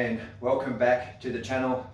and welcome back to the channel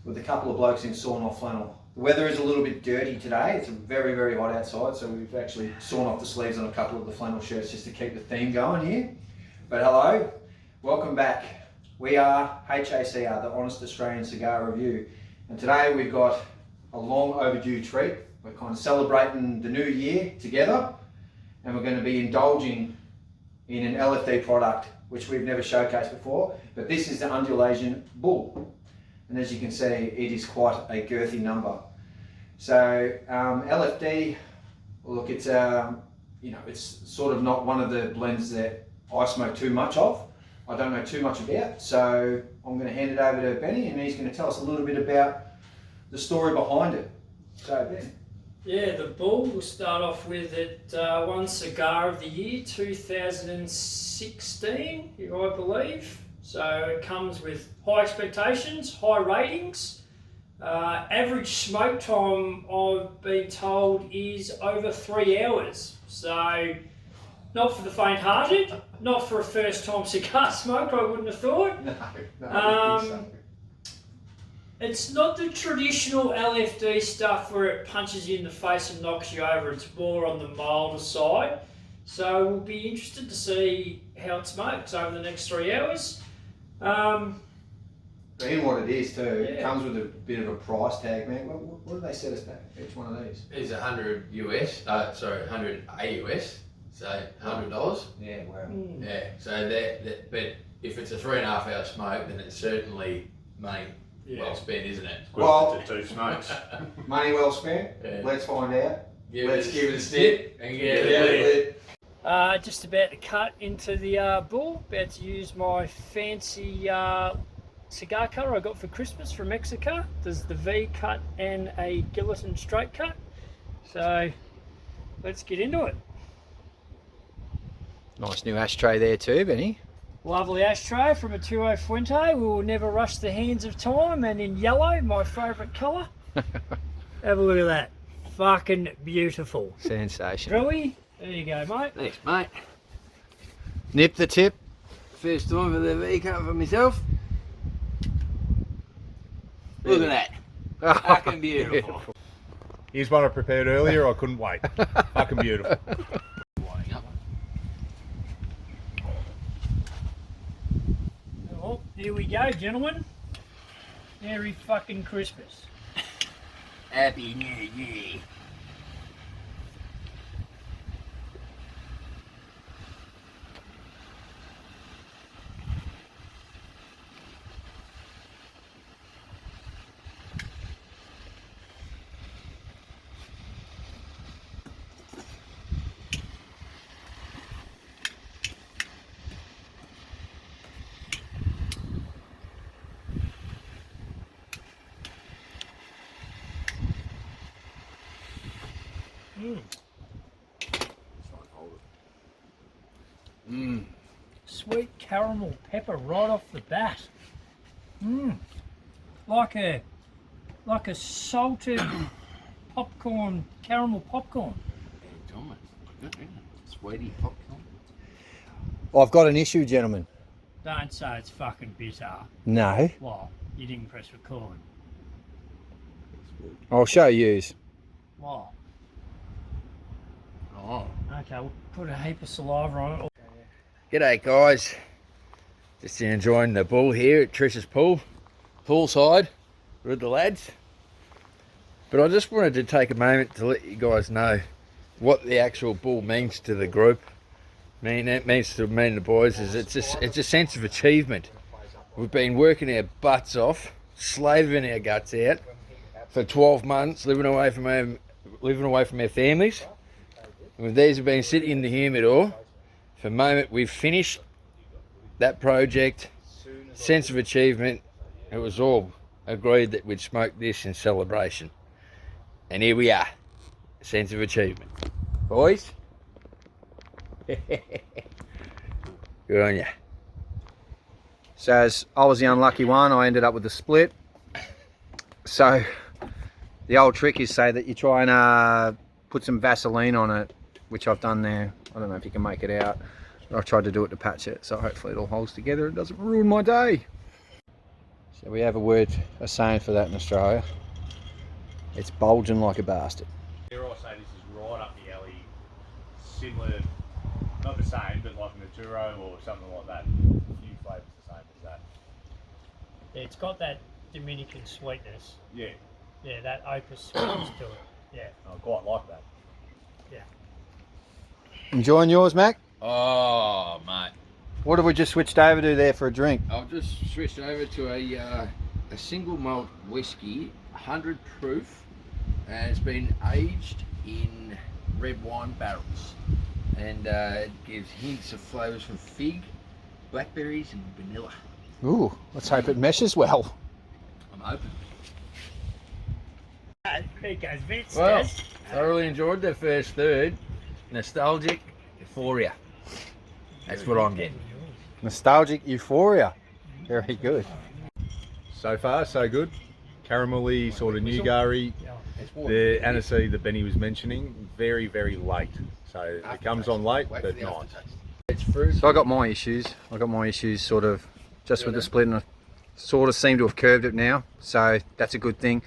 with a couple of blokes in sawn off flannel. The weather is a little bit dirty today. It's very, very hot outside, so we've actually sawn off the sleeves on a couple of the flannel shirts just to keep the theme going here. But hello, welcome back. We are HACR, the Honest Australian Cigar Review, and today we've got a long overdue treat. We're kind of celebrating the new year together, and we're going to be indulging in an LFD product which we've never showcased before, but this is the Andulasian Bull, and as you can see, it is quite a girthy number. So LFD, look, it's it's sort of not one of the blends that I smoke too much of. I don't know too much about, so I'm going to hand it over to Benny, and he's going to tell us a little bit about the story behind it. So Ben. Yeah, the Bull, we'll start off with it, won Cigar of the Year 2016, I believe. So it comes with high expectations, high ratings. Average smoke time, I've been told, is over 3 hours. So not for the faint-hearted, not for a first-time cigar smoker, I wouldn't have thought. No, I don't think so. It's not the traditional LFD stuff where it punches you in the face and knocks you over. It's more on the milder side. So we'll be interested to see how it smokes over the next 3 hours. Being what it is too, Yeah. it comes with a bit of a price tag, man. What do they set us back, each one of these? It's 100 US, 100 AUS, so $100. Yeah, wow. Yeah, so that, but if it's a 3.5 hour smoke, then it's certainly money well spent, isn't it? Well, To two smokes. money well spent. Yeah. Let's find out. Let's give it a snip and get it out. Just about to cut into the Bull. About to use my fancy cigar cutter I got for Christmas from Macca. There's the V cut and a Gilliton straight cut. So let's get into it. Nice new ashtray there too, Benny. Lovely ashtray from a Tuo Fuente. We will never rush the hands of time, and in yellow, my favourite colour. Have a look at that. Fucking beautiful. Sensational. Really? There you go, mate. Thanks, mate. Nip the tip. First time for the V cut for myself. Look at that. Fucking beautiful. Here's one I prepared earlier. I couldn't wait. Fucking beautiful. Oh, here we go, gentlemen. Merry fucking Christmas. Happy New Year. Sweet caramel pepper right off the bat. Like a salted popcorn, caramel popcorn. Sweetie popcorn. I've got an issue, gentlemen. Don't say it's fucking bitter. No. Well, you didn't press record. I'll show yous. Well, Oh. okay, we'll put a heap of saliva on it. G'day guys, just enjoying the Bull here at Trish's poolside with the lads. But I just wanted to take a moment to let you guys know what the actual Bull means to the group. It means to me and the boys is it's a sense of achievement. We've been working our butts off, slaving our guts out for 12 months, living away from our families. And these have been sitting in the humidor. For the moment we've finished that project, sense of achievement, it was all agreed that we'd smoke this in celebration. And here we are, sense of achievement. Boys? Good on ya. So as I was the unlucky one, I ended up with the split. So the old trick is say that you try and put some Vaseline on it, which I've done there. I don't know if you can make it out. I tried to do it to patch it, so hopefully it all holds together. It doesn't ruin my day. So we have a saying for that in Australia. It's bulging like a bastard. Here I say this is right up the alley, similar, not the same, but like Naturo or something like that. A few flavours the same as that. Yeah, it's got that Dominican sweetness. Yeah, Yeah, that opus sweetness to it. Yeah, I quite like that. yeah. Enjoying yours, Mac? Oh, mate. What have we just switched over to there for a drink? I've just switched over to a single malt whiskey, 100 proof, and it's been aged in red wine barrels, and it gives hints of flavours from fig, blackberries and vanilla. Ooh, let's hope it meshes well. I'm open. There goes Vince. Well, Daz. thoroughly enjoyed the first third. Nostalgic euphoria. That's what I'm getting. Nostalgic euphoria. Very good. So far, so good. Caramelly, sort of nougat-y. The aniseed that Benny was mentioning, very, very late. So it comes on late, but nice. It's fruit. So I got my issues. Sort of just with the split, and I sort of seem to have curved it now. So that's a good thing.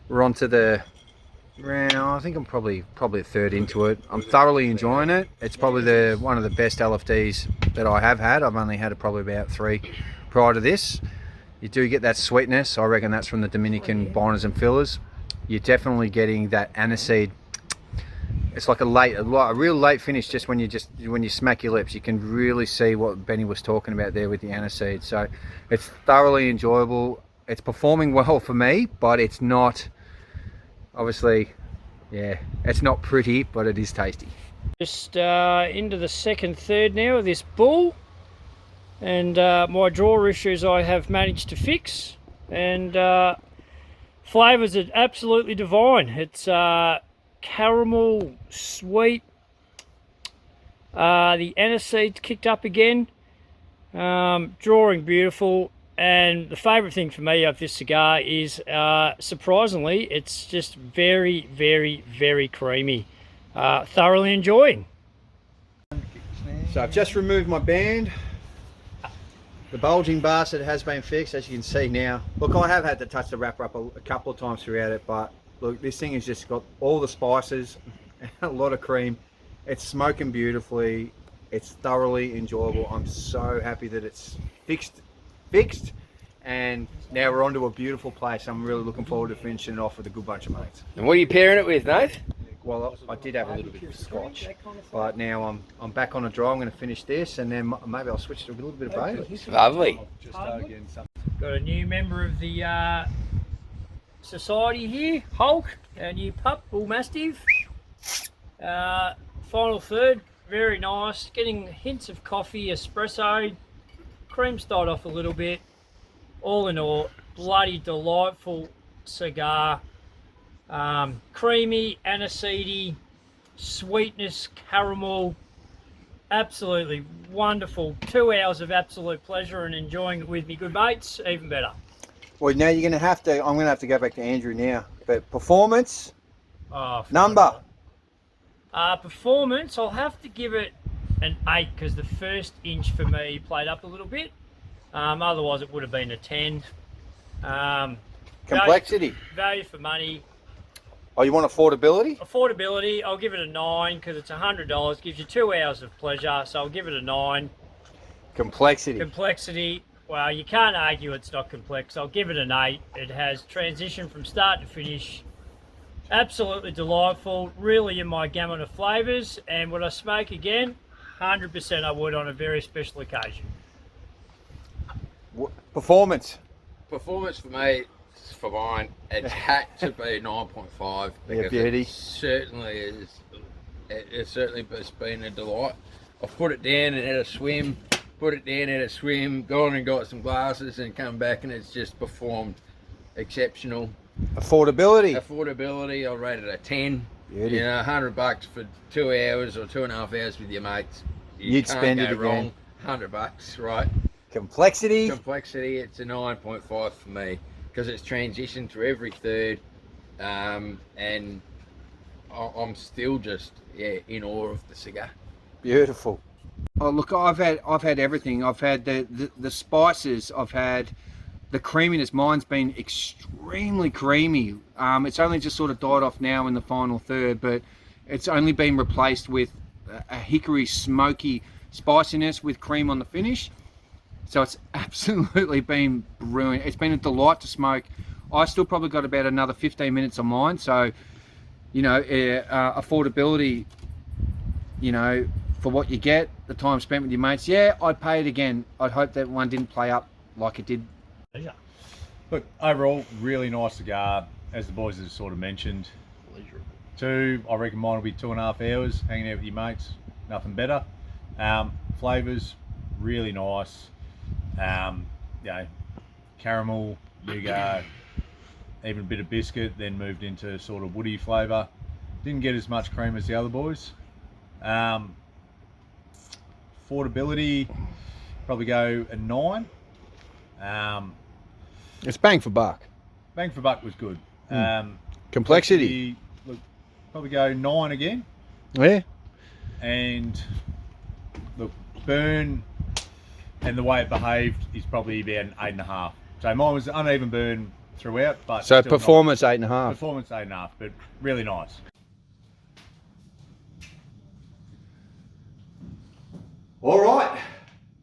We're on to the round. I think I'm probably a third into it. I'm thoroughly enjoying it. It's probably one of the best LFDs that I have had. I've only had probably about 3 prior to this. You do get that sweetness. I reckon that's from the Dominican binders and fillers. You're definitely getting that aniseed. It's like a real late finish. Just when you smack your lips, you can really see what Benny was talking about there with the aniseed. So it's thoroughly enjoyable. It's performing well for me, but it's not. Obviously, yeah, it's not pretty, but it is tasty. Just into the second third now of this bull, and my draw issues I have managed to fix, and flavours are absolutely divine. It's caramel, sweet, the aniseed's kicked up again, drawing beautiful. And the favourite thing for me of this cigar is, surprisingly, it's just very, very, very creamy. Thoroughly enjoying. So I've just removed my band. The bulging bastard has been fixed, as you can see now. Look, I have had to touch the wrapper up a couple of times throughout it, but look, this thing has just got all the spices and a lot of cream. It's smoking beautifully. It's thoroughly enjoyable. I'm so happy that it's fixed, and now we're on to a beautiful place. I'm really looking forward to finishing it off with a good bunch of mates. And what are you pairing it with, Nate? Well, I did have a little bit of scotch, but now I'm back on a dry. I'm going to finish this, and then maybe I'll switch to a little bit of Bailey. Lovely. Got a new member of the society here, Hulk, our new pup, Bull Mastiff. Final third, very nice. Getting hints of coffee, espresso, cream started off a little bit. All in all, bloody delightful cigar. Creamy, aniseedy, sweetness, caramel. Absolutely wonderful. 2 hours of absolute pleasure and enjoying it with me good mates, even better. Well, now I'm going to have to go back to Andrew now. But performance, Oh, number. Performance, I'll have to give it an 8 because the first inch for me played up a little bit. Otherwise it would have been a 10. Complexity. Value for money. Oh, you want affordability? Affordability, I'll give it a 9 because it's $100. Gives you 2 hours of pleasure, so I'll give it a 9. Complexity. Complexity, well, you can't argue it's not complex. I'll give it an 8. It has transition from start to finish. Absolutely delightful, really in my gamut of flavours. And would I smoke again? 100% I would on a very special occasion. Performance. Performance for me, for mine, it had to be 9.5. Yeah, beauty. It certainly has been a delight. I've put it down and had a swim, gone and got some glasses and come back, and it's just performed exceptional. Affordability. Affordability, I'll rate it a 10. Beauty. You know, $100 for 2 hours or 2.5 hours with your mates. You'd spend it again. $100, right? Complexity. Complexity, it's a 9.5 for me because it's transitioned through every third, and I'm still just in awe of the cigar. Beautiful. Oh, look, I've had everything. I've had the spices. I've had the creaminess, mine's been extremely creamy. It's only just sort of died off now in the final third, but it's only been replaced with a hickory smoky spiciness with cream on the finish. So it's absolutely been brilliant. It's been a delight to smoke. I still probably got about another 15 minutes on mine. So, you know, affordability, you know, for what you get, the time spent with your mates, yeah, I'd pay it again. I'd hope that one didn't play up like it did. Look, overall, really nice cigar, as the boys have sort of mentioned. I reckon mine will be 2.5 hours hanging out with your mates. Nothing better. Flavours, really nice. You know, caramel, nougat, even a bit of biscuit, then moved into sort of woody flavour. Didn't get as much cream as the other boys. Affordability, probably go a 9. It's bang for buck. Bang for buck was good. Complexity. Look, probably go 9 again. Yeah. And look, burn and the way it behaved is probably about an 8.5. So mine was uneven burn throughout, but So still performance nice. 8.5. Performance 8.5, but really nice. All right,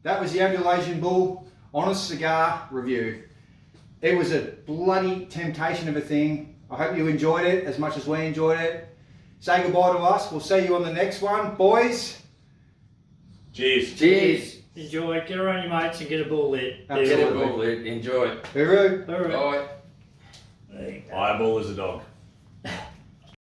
that was the Andulasian Bull Honest Cigar review. It was a bloody temptation of a thing. I hope you enjoyed it as much as we enjoyed it. Say goodbye to us. We'll see you on the next one, boys. Cheers. Cheers. Enjoy, get around your mates and get a bull lit. Absolutely. Get a bull lit. Enjoy. Hooroo. All right. Bye. Eyeball is a dog.